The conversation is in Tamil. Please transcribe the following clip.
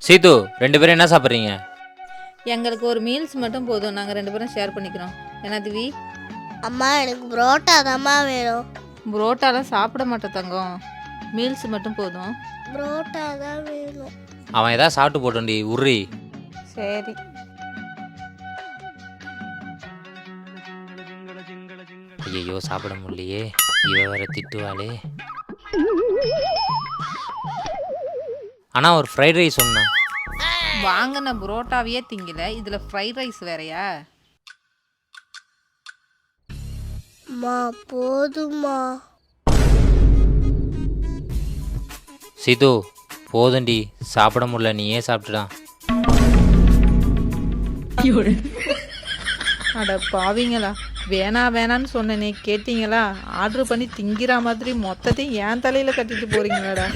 சீது 2 பேரும் என்ன சாப்பிட்றீங்க? எங்களுக்கு ஒரு மீல்ஸ் மட்டும் போதும், நாங்கள் 2 பேரும் ஷேர் பண்ணிக்கிறோம். என்ன திவி? அம்மா எனக்கு புரோட்டா தாம்மா வேணும். புரோட்டாலாம் சாப்பிட மாட்டோம் தங்கம், மீல்ஸ் மட்டும் போதும். புரோட்டா தான் வேணும். அவன் ஏதாவது சாப்பிட்டு போட்டோண்டி உர்ரி. சரி. ஐயோ சாப்பிட முடியலையே, இவ வேற திட்டுவாளே. ஆனால் ஒரு ஃப்ரைட் ரைஸ் ஒன்றா வாங்கின புரோட்டாவையே திங்கல, இதில் ஃப்ரைட் ரைஸ் வேறையா? அம்மா போதுமா? சீது போதுண்டி, சாப்பிட முடியல, நீயே சாப்பிட்டுடா. அட பாவிங்களா, வேணான்னு சொன்னேனே கேட்டீங்களா? ஆர்டர் பண்ணி திங்கிற மாதிரி மொத்தத்தையும் என் தலையில் கட்டிட்டு போறீங்களாடா.